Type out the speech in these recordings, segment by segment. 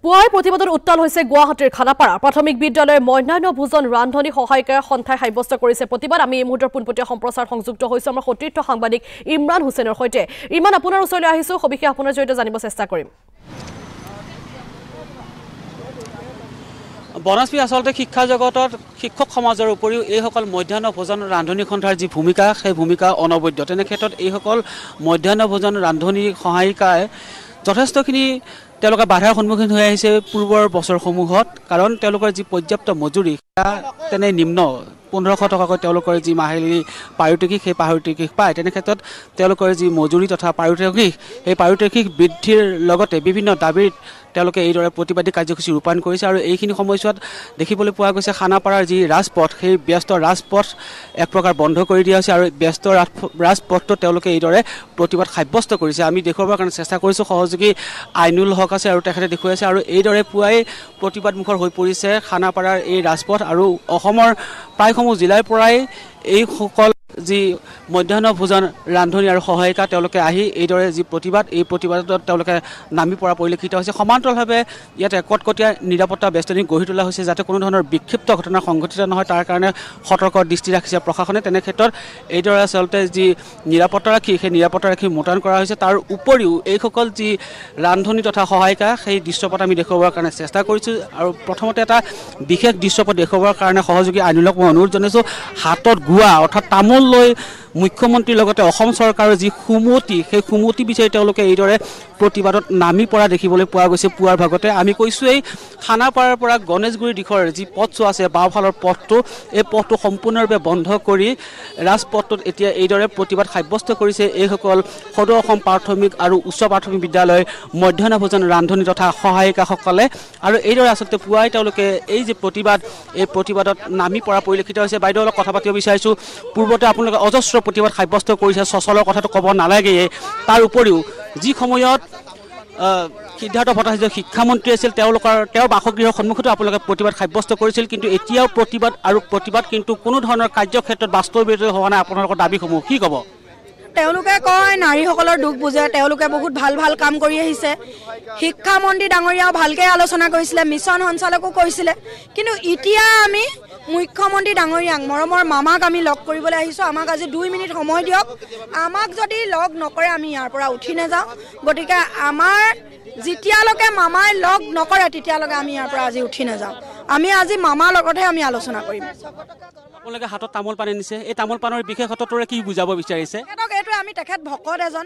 পুৱাৰ প্ৰতিবাদত উত্তাল হৈছে গুৱাহাটীৰ খানাপাৰা প্ৰাথমিক বিদ্যালয়ৰ মধ্যাহ্ন ভোজন ৰান্ধনী সহায়িকাৰ সন্থাই সাব্যস্ত কৰিছে প্ৰতিবাদ। আমি এই মুহূৰ্তৰ পোনপটীয়া সম্প্ৰচাৰ সংযুক্ত হৈছো আমাৰ সতীৰ্থ সাংবাদিক ইমৰান হুছেইনৰ সৈতে। ইমৰান, আপোনাৰ ওচৰলৈ আহিছো, সবিশেষ আপোনাৰ জৰিয়তে জানিব চেষ্টা কৰিম। বনশ্ৰী আচলতে শিক্ষা জগতত শিক্ষক সমাজৰ উপৰিও এইসকল মধ্যাহ্ন ভোজন ৰান্ধনী সন্থাৰ যি ভূমিকা সেই ভূমিকা অনবদ্য। তেনে ক্ষেত্ৰত এইসকল মধ্যাহ্ন ভোজন ৰান্ধনী সহায়িকাই যথেষ্টখিনি তেওঁলোকে বাধাৰ সন্মুখীন হৈ আহিছে পূৰ্বৰ বছৰসমূহত, কাৰণ তেওঁলোকৰ যি পৰ্যাপ্ত মজুৰি তেনে নিম্ন 1500 টকাকৈ তেওঁলোকৰ যি মাহিলী পাৰিতোষিক সেই পাৰিতোষিক পায়। তেনে ক্ষেত্ৰত তেওঁলোকৰ যি মজুৰি তথা পাৰিতোষিক সেই পাৰিতোষিক বৃদ্ধিৰ লগতে বিভিন্ন দাবীত তেওঁলোকে এইদৰে প্ৰতিবাদী কাৰ্যসূচী ৰূপায়ণ কৰিছে। আৰু এইখিনি সময়ছোৱাত দেখিবলৈ পোৱা গৈছে খানাপাৰাৰ যি ৰাজপথ সেই ব্যস্ত ৰাজপথ এক প্ৰকাৰ বন্ধ কৰি দিয়া হৈছে আৰু ব্যস্ত ৰাজপথটো তেওঁলোকে এইদৰে প্ৰতিবাদ সাব্যস্ত কৰিছে। আমি দেখুৱাবৰ কাৰণে চেষ্টা কৰিছোঁ, সহযোগী আইনুল হক আছে আৰু তেখেতে দেখুৱাইছে। আৰু এইদৰে পুৱাই প্ৰতিবাদমুখৰ হৈ পৰিছে খানাপাৰাৰ এই ৰাজপথ আৰু অসমৰ প্ৰায়সমূহ জিলাৰ পৰাই এইসকল যি মধ্যাহ্ন ভোজন ৰান্ধনী আৰু সহায়িকা তেওঁলোকে আহি এইদৰে যি প্ৰতিবাদ এই প্ৰতিবাদত তেওঁলোকে নামি পৰা পৰিলক্ষিত হৈছে। সমান্তৰালভাৱে ইয়াতে কটকটীয়া নিৰাপত্তা বেষ্টনী গঢ়ি তোলা হৈছে যাতে কোনো ধৰণৰ বিক্ষিপ্ত ঘটনা সংঘটিত নহয়, তাৰ কাৰণে সতৰ্ক দৃষ্টি ৰাখিছে প্ৰশাসনে। তেনে ক্ষেত্ৰত এইদৰে আচলতে যি নিৰাপত্তাৰক্ষী সেই নিৰাপত্তাৰক্ষী মোতায়েন কৰা হৈছে। তাৰ উপৰিও এইসকল যি ৰান্ধনী তথা সহায়িকা সেই দৃশ্যপট আমি দেখুৱাবৰ কাৰণে চেষ্টা কৰিছোঁ। আৰু প্ৰথমতে এটা বিশেষ দৃশ্যপট দেখুৱাবৰ কাৰণে সহযোগী আইনুলক মই অনুৰোধ জনাইছোঁ। হাতত গুৱা অৰ্থাৎ তামোল লৈ মুখ্যমন্ত্ৰীৰ লগতে অসম চৰকাৰৰ যি সুমতি সেই সুমতি বিচাৰি তেওঁলোকে এইদৰে প্ৰতিবাদত নামি পৰা দেখিবলৈ পোৱা গৈছে পুৱাৰ ভাগতে। আমি কৈছোঁ এই খানাপাৰাৰ পৰা গণেশগুৰি দিশৰ যি পথছোৱা আছে বাওঁফালৰ পথটো, এই পথটো সম্পূৰ্ণৰূপে বন্ধ কৰি ৰাজপথটোত এতিয়া এইদৰে প্ৰতিবাদ সাব্যস্ত কৰিছে এইসকল সদৌ অসম প্ৰাথমিক আৰু উচ্চ প্ৰাথমিক বিদ্যালয়ৰ মধ্যাহ্ন ভোজন ৰান্ধনী তথা সহায়িকাসকলে। আৰু এইদৰে আচলতে পুৱাই তেওঁলোকে এই যে প্ৰতিবাদ এই প্ৰতিবাদত নামি পৰা পৰিলক্ষিত হৈছে। বাইদেউ অলপ কথা পাতিব বিচাৰিছোঁ। পূৰ্বতে আপোনালোকে অজস্ৰ প্ৰতিবাদ সাব্যস্ত কৰিছে, সচলৰ কথাটো ক'ব নালাগেই। তাৰ উপৰিও যি সময়ত সিদ্ধাৰ্থ ভট্টাচাৰ্য শিক্ষামন্ত্ৰী আছিল তেওঁৰ বাসগৃহৰ সন্মুখতো আপোনালোকে প্ৰতিবাদ সাব্যস্ত কৰিছিল, কিন্তু এতিয়াও প্ৰতিবাদ কিন্তু কোনো ধৰণৰ কাৰ্যক্ষেত্ৰত বাস্তৱিত হোৱা নাই আপোনালোকৰ দাবীসমূহ কি ক'ব? তেওঁলোকে কয় নাৰীসকলৰ দুখ বুজে, তেওঁলোকে বহুত ভাল ভাল কাম কৰি আহিছে। শিক্ষামন্ত্ৰী ডাঙৰীয়াও ভালকৈ আলোচনা কৰিছিলে, মিছন সঞ্চালকো কৰিছিলে, কিন্তু এতিয়া আমি মুখ্যমন্ত্ৰী ডাঙৰীয়াক মৰমৰ মামাক আমি লগ কৰিবলৈ আহিছোঁ। আমাক আজি 2 মিনিট সময় দিয়ক। আমাক যদি লগ নকৰে আমি ইয়াৰ পৰা উঠি নাযাওঁ। গতিকে আমাৰ যেতিয়ালৈকে মামাই লগ নকৰে তেতিয়ালৈকে আমি ইয়াৰ পৰা আজি উঠি নাযাওঁ। আমি আজি মামাৰ লগতহে আমি আলোচনা কৰিম। আপোনালোকে হাতত তামোল পান নিছে, এই তামোল পানৰ বিশেষত্বটোৰে কি বুজাব বিচাৰিছে? তেখেতক এইটোৱে আমি তেখেত ভকত এজন,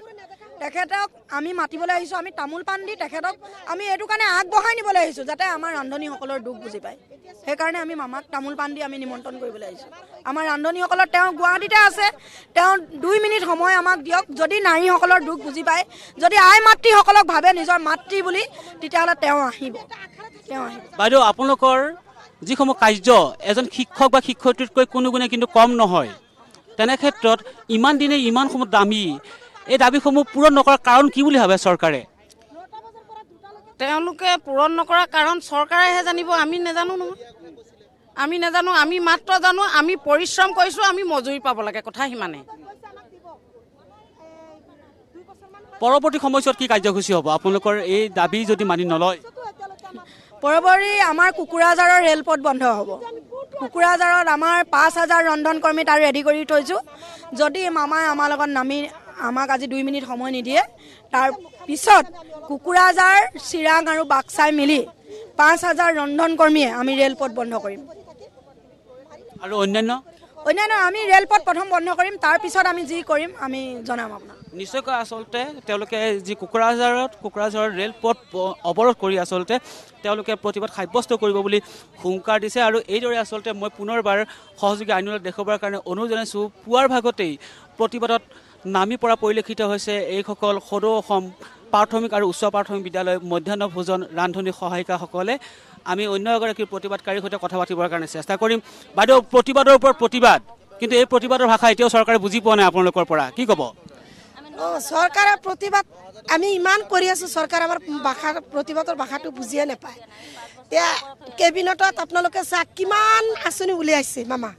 তেখেতক আমি মাতিবলৈ আহিছোঁ। আমি তামোল পাণ দি তেখেতক আমি এইটো কাৰণে আগবঢ়াই নিবলৈ আহিছোঁ যাতে আমাৰ ৰান্ধনীসকলৰ দুখ বুজি পায়। সেইকাৰণে আমি মামাক তামোল পাণ দি আমি নিমন্ত্ৰণ কৰিবলৈ আহিছোঁ। আমাৰ ৰান্ধনীসকলৰ তেওঁ গুৱাহাটীতে আছে, তেওঁ 2 মিনিট সময় আমাক দিয়ক। যদি নাৰীসকলৰ দুখ বুজি পায়, যদি আই মাতৃসকলক ভাবে নিজৰ মাতৃ বুলি, তেতিয়াহ'লে তেওঁ আহিব। বাইদেউ, আপোনালোকৰ যিসমূহ কাৰ্য এজন শিক্ষক বা শিক্ষয়িত্ৰীতকৈ কোনো গুণে কিন্তু কম নহয়, তেনে ক্ষেত্ৰত ইমান দিনে ইমানসমূহ দাবী এই দাবীসমূহ পূৰণ নকৰাৰ কাৰণ কি বুলি ভাবে চৰকাৰে? তেওঁলোকে পূৰণ নকৰাৰ কাৰণ চৰকাৰেহে জানিব, আমি নাজানো নহয়। আমি নাজানো, আমি মাত্ৰ জানো আমি পৰিশ্ৰম কৰিছোঁ, আমি মজুৰি পাব লাগে, কথা সিমানে। পৰৱৰ্তী সময়ছোৱাত কি কাৰ্যসূচী হ'ব আপোনালোকৰ এই দাবী যদি মানি নলয়? পৰৱৰ্তী আমাৰ কুকুৰাঝাৰৰ ৰেলপথ বন্ধ হ'ব। কুকুৰাঝাৰত আমাৰ 5000 ৰন্ধন কৰ্মী তাত ৰেডি কৰি থৈছোঁ। যদি মামাই আমাৰ লগত নামি আমাক আজি 2 মিনিট সময় নিদিয়ে, তাৰ পিছত কুকুৰাঝাৰ, চিৰাং আৰু বাক্সাই মিলি 5000 ৰন্ধন কৰ্মীয়ে আমি ৰেলপথ বন্ধ কৰিম। আৰু অন্যান্য আমি ৰেলপথ প্ৰথম বন্ধ কৰিম, তাৰপিছত আমি যি কৰিম আমি জনাম আপোনাক। নিশ্চয়কৈ আচলতে তেওঁলোকে যি কুকুৰাঝাৰৰ ৰেলপথ অৱৰোধ কৰি আচলতে তেওঁলোকে প্ৰতিবাদ সাব্যস্ত কৰিব বুলি হুংকাৰ দিছে। আৰু এইদৰে আচলতে মই পুনৰবাৰ সহযোগী আইনুলক দেখুৱাবৰ কাৰণে অনুৰোধ জনাইছোঁ। পুৱাৰ ভাগতেই প্ৰতিবাদত নামি পৰা পৰিলক্ষিত হৈছে এইসকল সদৌ অসম প্ৰাথমিক আৰু উচ্চ প্ৰাথমিক বিদ্যালয়ৰ মধ্যাহ্ন ভোজন ৰান্ধনী সহায়িকাসকলে। আমি অন্য এগৰাকী প্ৰতিবাদকাৰীৰ সৈতে কথা পাতিবৰ কাৰণে চেষ্টা কৰিম। বাইদেউ, প্ৰতিবাদৰ ওপৰত প্ৰতিবাদ, কিন্তু এই প্ৰতিবাদৰ ভাষা এতিয়াও চৰকাৰে বুজি পোৱা নাই আপোনালোকৰ পৰা, কি ক'ব? চৰকাৰে প্ৰতিবাদ আমি ইমান কৰি আছোঁ, চৰকাৰে আমাৰ ভাষা প্ৰতিবাদৰ ভাষাটো বুজিয়ে নাপায়। এতিয়া কেবিনেটত আপোনালোকে চাওক কিমান আঁচনি উলিয়াইছে, মামা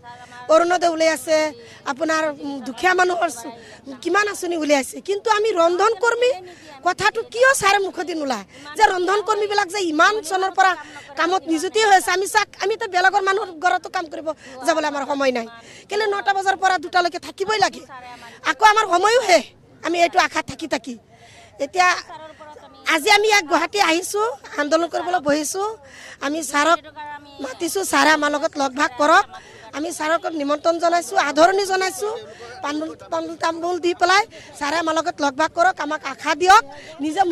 অৰুণোদয় উলিয়াইছে, আপোনাৰ দুখীয়া মানুহৰ কিমান আঁচনি উলিয়াইছে, কিন্তু আমি ৰন্ধন কৰ্মী কথাটো কিয় ছাৰে মুখেদি নোলায় যে ৰন্ধন কৰ্মীবিলাক যে ইমান চনৰ পৰা কামত নিযুক্তি হৈছে। আমি চাওক, আমিতো বেলেগৰ মানুহৰ ঘৰতো কাম কৰিব যাবলৈ আমাৰ সময় নাই, কেলৈ 9টা বজাৰ পৰা 2টালৈকে থাকিবই লাগে, আকৌ আমাৰ সময়ো শেষ। আমি এইটো আশাত থাকি এতিয়া আজি আমি ইয়াত গুৱাহাটী আহিছোঁ, আন্দোলন কৰিবলৈ বহিছোঁ। আমি ছাৰক মাতিছোঁ, ছাৰে আমাৰ লগত লগ ভাগ কৰক। আমি ছাৰক নিমন্ত্ৰণ জনাইছোঁ, আদৰণি জনাইছোঁ, তামোল দি পেলাই ছাৰে আমাৰ লগত লগ ভাগ কৰক, আমাক আশা দিয়ক। নিজে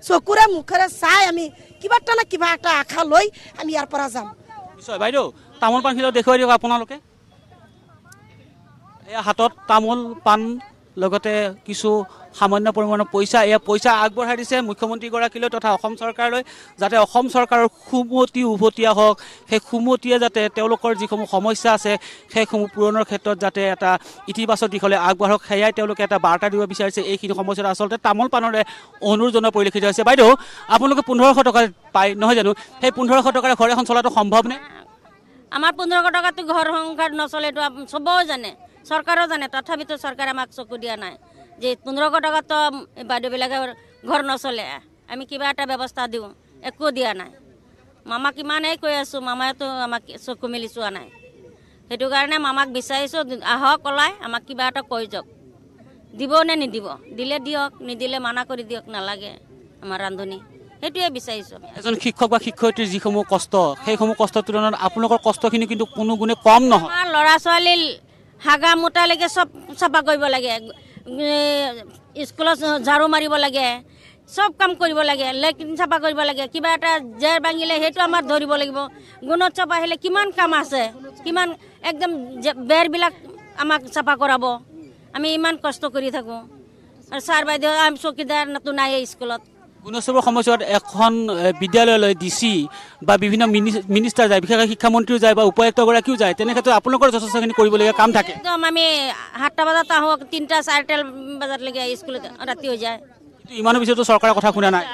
চকুৰে মুখেৰে চাই আমি কিবা এটা না কিবা এটা আশা লৈ আমি ইয়াৰ পৰা যাম। নিশ্চয় বাইদেউ, তামোল পাণখিলা দেখুৱাই দিয়ক আপোনালোকে। এয়া হাতত তামোল পাণ লগতে কিছু সামান্য পৰিমাণৰ পইচা, এয়া পইচা আগবঢ়াই দিছে মুখ্যমন্ত্ৰীগৰাকীলৈ তথা অসম চৰকাৰলৈ, যাতে অসম চৰকাৰৰ সুমতি উভতীয়া হওক, সেই সুমতিয়ে যাতে তেওঁলোকৰ যিসমূহ সমস্যা আছে সেইসমূহ পূৰণৰ ক্ষেত্ৰত যাতে এটা ইতিবাচক দিশলৈ আগবাঢ়ক, সেয়াই তেওঁলোকে এটা বাৰ্তা দিব বিচাৰিছে। এইখিনি সমস্যাত আচলতে তামোল পাণৰে অনুৰজনৰ পৰিলক্ষিত হৈছে। বাইদেউ, আপোনালোকে 1500 টকা পায় নহয় জানো? সেই 1500 টকাৰে ঘৰ এখন চলাটো সম্ভৱনে? আমাৰ 1500 টকাটো ঘৰ সংসাৰ নচলে, এইটো চবেও জানে, চৰকাৰেও জানে, তথাপিতো চৰকাৰে আমাক চকু দিয়া নাই যে 1500 টকাতো বাইদেউবিলাকে ঘৰ নচলে, আমি কিবা এটা ব্যৱস্থা দিওঁ, একো দিয়া নাই। মামাক ইমানেই কৈ আছোঁ, মামাইতো আমাক চকু মেলি চোৱা নাই। সেইটো কাৰণে মামাক বিচাৰিছোঁ, আহক ওলাই আমাক কিবা এটা কৈ যাওক, দিব নে নিদিব, দিলে দিয়ক, নিদিলে মানা কৰি দিয়ক, নালাগে আমাৰ ৰান্ধনি, সেইটোৱে বিচাৰিছোঁ। এজন শিক্ষক বা শিক্ষয়িত্ৰীৰ যিসমূহ কষ্ট, সেইসমূহ কষ্টৰ তুলনাত আপোনালোকৰ কষ্টখিনি কিন্তু কোনো গুণে কম নহয়। আমাৰ ল'ৰা ছোৱালীৰ হাগা মোটালৈকে চব চাফা কৰিব লাগে, স্কুলত ঝাৰু মাৰিব লাগে, চব কাম কৰিব লাগে, লেট্ৰিন চাফা কৰিব লাগে, কিবা এটা জেৰ ভাঙিলে সেইটো আমাৰ ধৰিব লাগিব। গুণোৎসৱ আহিলে কিমান কাম আছে, কিমান একদম বেৰবিলাক আমাক চাফা কৰাব, আমি ইমান কষ্ট কৰি থাকোঁ। আৰু ছাৰ বাইদেউ আমি চকীদাৰ নাই স্কুলত। গুণোৎসৱৰ সময়ছোৱাত এখন বিদ্যালয়লৈ DC বা বিভিন্ন মিনিষ্টাৰ যায়, বিশেষকৈ শিক্ষামন্ত্ৰীও যায় বা উপায়ুক্তগৰাকীও যায়, তেনে ক্ষেত্ৰত আপোনালোকৰ যথেষ্টখিনি কৰিবলগীয়া কাম থাকে। একদম আমি 7টা বজাত আহোঁ, 3টা 4টা বজাতলৈকে স্কুলত ৰাতি হৈ যায়। ইমানৰ পিছতো চৰকাৰৰ কথা শুনা নাই।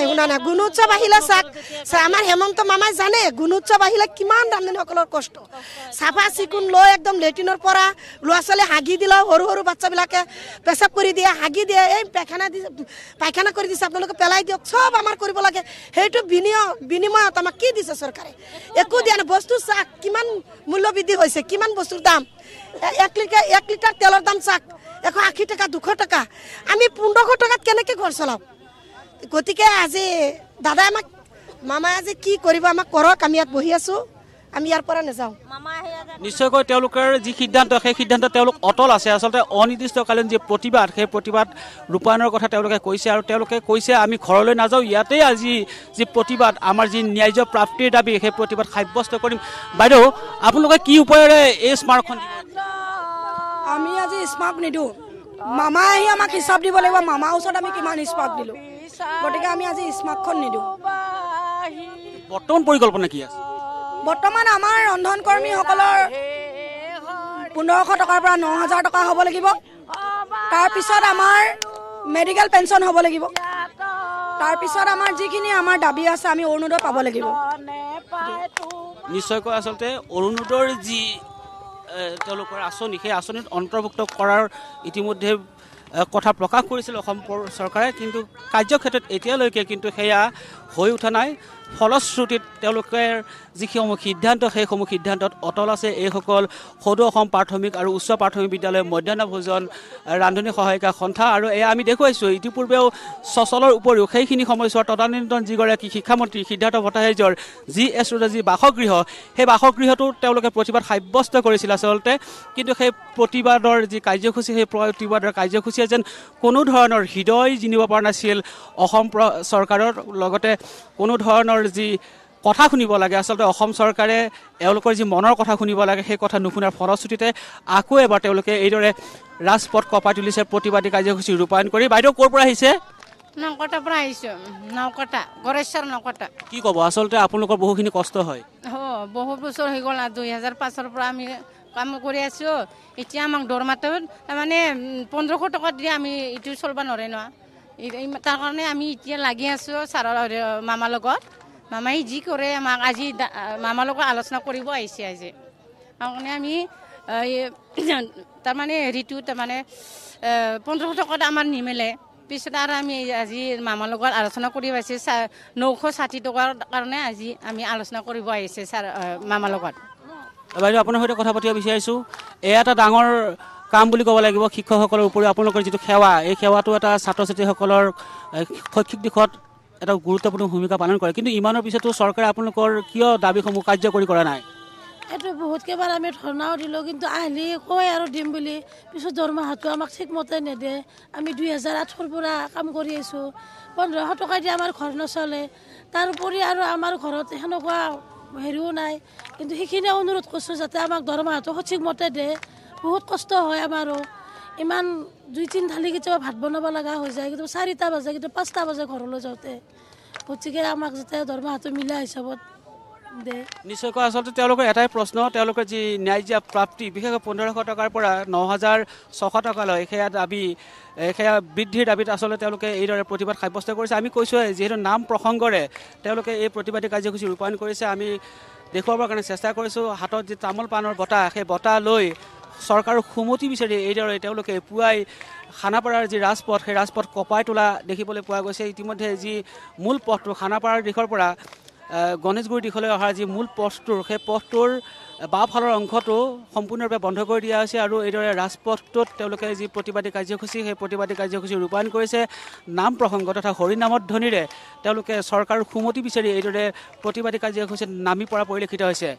শুনা নাই। গুণোৎসৱ আহিলে চাওক, আমাৰ হেমন্ত মামাই জানে গুণোৎসৱ আহিলে কিমান ৰান্ধনীসকলৰ কষ্ট, চাফা চিকুণ লৈ একদম লেট্ৰিনৰ পৰা ল'ৰা ছোৱালী হাগি দিলে, সৰু সৰু বাচ্চাবিলাকে পেচাব কৰি দিয়ে, হাগি দিয়ে, এই পায়খানা কৰি দিছে, আপোনালোকে পেলাই দিয়ক, চব আমাৰ কৰিব লাগে। সেইটো বিনিময়ত আমাক কি দিছে চৰকাৰে? একো দিয়া নাই। বস্তু চাওক কিমান মূল্য বৃদ্ধি হৈছে, কিমান বস্তুৰ দাম, 1 লিটাৰ তেলৰ দাম চাওক 180 টাকা, 200 টাকা, আমি 1500 টাকাত কেনেকৈ ঘৰ চলাওঁ? গতিকে আজি দাদাই আমাক, মামাই আজি কি কৰিব আমাক কৰক, আমি ইয়াত বহি আছোঁ, আমি ইয়াৰ পৰা নাযাওঁ। নিশ্চয়কৈ তেওঁলোকৰ যি সিদ্ধান্ত, সেই সিদ্ধান্ত তেওঁলোক অটল আছে। আচলতে অনিৰ্দিষ্টকালীন যি প্ৰতিবাদ, সেই প্ৰতিবাদ ৰূপায়ণৰ কথা তেওঁলোকে কৈছে, আৰু তেওঁলোকে কৈছে আমি ঘৰলৈ নাযাওঁ, ইয়াতেই আজি যি প্ৰতিবাদ, আমাৰ যি ন্যায্য প্ৰাপ্তিৰ দাবী, সেই প্ৰতিবাদ সাব্যস্ত কৰিম। বাইদেউ, আপোনালোকে কি উপায়েৰে এই স্মাৰকখন দিব? আমি আজি স্মাৰক নিদিওঁ, মামাই আহি আমাক হিচাপ দিব লাগিব, মামাৰ ওচৰত আমি কিমান স্মাৰক দিলোঁ, গতিকে আমি আজি স্মাৰকখন নিদিওঁ। বৰ্তমান পৰিকল্পনা কি আছে? বৰ্তমান আমাৰ ৰন্ধন কৰ্মীসকলৰ 1500 টকাৰ পৰা 9000 টকা হ'ব লাগিব। তাৰপিছত আমাৰ মেডিকেল পেঞ্চন হ'ব লাগিব। তাৰপিছত আমাৰ যিখিনি আমাৰ দাবী আছে আমি অৰুণোদয় পাব লাগিব। নিশ্চয়কৈ আচলতে অৰুণোদয়ৰ যি তেওঁলোকৰ আঁচনি, সেই আঁচনিত অন্তৰ্ভুক্ত কৰাৰ ইতিমধ্যে কথা প্ৰকাশ কৰিছিল অসম চৰকাৰে, কিন্তু কাৰ্যক্ষেত্ৰত এতিয়ালৈকে কিন্তু সেয়া হৈ উঠা নাই। ফলশ্ৰুতিত তেওঁলোকে যিসমূহ সিদ্ধান্ত, সেইসমূহ সিদ্ধান্তত অটল আছে। এইসকল সদৌ অসম প্ৰাথমিক আৰু উচ্চ প্ৰাথমিক বিদ্যালয়ৰ মধ্যাহ্ন ভোজন ৰান্ধনী সহায়িকা সন্থা, আৰু এয়া আমি দেখুৱাইছোঁ ইতিপূৰ্বেও চচলৰ উপৰিও সেইখিনি সময়ছোৱাত তদানীন্তন যিগৰাকী শিক্ষামন্ত্ৰী সিদ্ধাৰ্থ ভট্টাচাৰ্যৰ GS ৰোডৰ যি বাসগৃহ, সেই বাসগৃহটো তেওঁলোকে প্ৰতিবাদ সাব্যস্ত কৰিছিল আচলতে। কিন্তু সেই প্ৰতিবাদৰ যি কাৰ্যসূচী, সেই প্ৰতিবাদৰ কাৰ্যসূচীয়ে যেন কোনো ধৰণৰ হৃদয় জিনিব পৰা নাছিল অসম চৰকাৰৰ, লগতে কোনো ধৰণৰ যি কথা শুনিব লাগে, আচলতে অসম চৰকাৰে এওঁলোকৰ যি মনৰ কথা শুনিব লাগে, সেই কথা নুশুনাৰ ফলশ্ৰুতিতে আকৌ এবাৰ তেওঁলোকে এইদৰে ৰাজপথ কঁপাই তুলিছে প্ৰতিবাদী কাৰ্যসূচী ৰূপায়ণ কৰি। বাইদেউ ক'ৰ পৰা আহিছে? নকটাৰ পৰা আহিছোঁ, নকটা, গড়েশ্বৰ নকটা। কি ক'ব? আচলতে আপোনালোকৰ বহুখিনি কষ্ট হয়। বহুত বছৰ হৈ গ'ল, 2005-ৰ পৰা আমি কাম কৰি আছোঁ এতিয়া আমাক দৰমাটোত তাৰমানে 1500 টকা দি আমি এইটো চলিব নোৱাৰে ন তাৰ কাৰণে আমি এতিয়া লাগি আছোঁ ছাৰৰ মামাৰ লগত মামাই যি কৰে আমাক আজি মামাৰ লগত আলোচনা কৰিব আহিছে আজি তাৰমানে আমি তাৰমানে হেৰিটো তাৰমানে 1500 টকাত আমাৰ নিমিলে পিছত আৰু আমি আজি মামাৰ লগত আলোচনা কৰিব আহিছে 960 টকাৰ কাৰণে আজি আমি আলোচনা কৰিব আহিছে ছাৰ মামাৰ লগত বাইদেউ আপোনাৰ সৈতে কথা পাতিব বিচাৰিছোঁ এয়া এটা ডাঙৰ কাম বুলি ক'ব লাগিব শিক্ষকসকলৰ উপৰিও আপোনালোকৰ যিটো সেৱা এই সেৱাটো এটা ছাত্ৰ ছাত্ৰীসকলৰ শৈক্ষিক দিশত এটা গুৰুত্বপূৰ্ণ ভূমিকা পালন কৰে কিন্তু ইমানৰ পিছতো চৰকাৰে আপোনালোকৰ কিয় দাবীসমূহ কাৰ্যকৰী কৰা নাই এইটো বহুত কেইবাৰ আমি ধৰ্ণাও দিলোঁ কিন্তু আহিলে কয় আৰু দিম বুলি পিছত দৰমহাটো আমাক ঠিকমতে নেদে আমি 2008 পৰা কাম কৰি আছোঁ 1500 টকা দি আমাৰ ঘৰ নচলে তাৰোপৰি আৰু আমাৰ ঘৰত সেনেকুৱা হেৰিও নাই কিন্তু সেইখিনি অনুৰোধ কৰিছোঁ যাতে আমাক দৰমহাটো সঠিকমতে দিয়ে বহুত কষ্ট হয় আমাৰো ইমান 2-3 থালি কেতিয়াবা ভাত বনাব লগা হৈ যায় কিন্তু 4টা বাজে কিন্তু 5টা বাজে ঘৰলৈ যাওঁতে গতিকে আমাক যাতে দৰমহাটো মিলা হিচাপত দে নিশ্চয়কৈ আচলতে তেওঁলোকৰ এটাই প্ৰশ্ন তেওঁলোকৰ যি ন্যায্য প্ৰাপ্তি বিশেষকৈ 1500 টকাৰ পৰা 9600 টকালৈ সেয়া বৃদ্ধিৰ দাবীত আচলতে তেওঁলোকে এইদৰে প্ৰতিবাদ সাব্যস্ত কৰিছে আমি কৈছোঁ যিহেতু নাম প্ৰসংগৰে তেওঁলোকে এই প্ৰতিবাদী কাৰ্যসূচী ৰূপায়ণ কৰিছে আমি দেখুৱাবৰ কাৰণে চেষ্টা কৰিছোঁ হাতত যি তামোল পাণৰ বঁটা সেই বঁটা লৈ চৰকাৰৰ সুমতি বিচাৰি এইদৰে তেওঁলোকে পুৱাই খানাপাৰাৰ যি ৰাজপথ সেই ৰাজপথ কপাই তোলা দেখিবলৈ পোৱা গৈছে ইতিমধ্যে যি মূল পথটো খানাপাৰাৰ দিশৰ পৰা গণেশগুৰিৰ দিশলৈ অহাৰ যি মূল পথটোৰ সেই পথটোৰ বাওঁফালৰ অংশটো সম্পূৰ্ণৰূপে বন্ধ কৰি দিয়া হৈছে আৰু এইদৰে ৰাজপথটোত তেওঁলোকে যি প্ৰতিবাদী কাৰ্যসূচী সেই প্ৰতিবাদী কাৰ্যসূচী ৰূপায়ণ কৰিছে নাম প্ৰসংগ তথা হৰিনামৰ ধ্বনিৰে তেওঁলোকে চৰকাৰৰ সুমতি বিচাৰি এইদৰে প্ৰতিবাদী কাৰ্যসূচীত নামি পৰা পৰিলক্ষিত হৈছে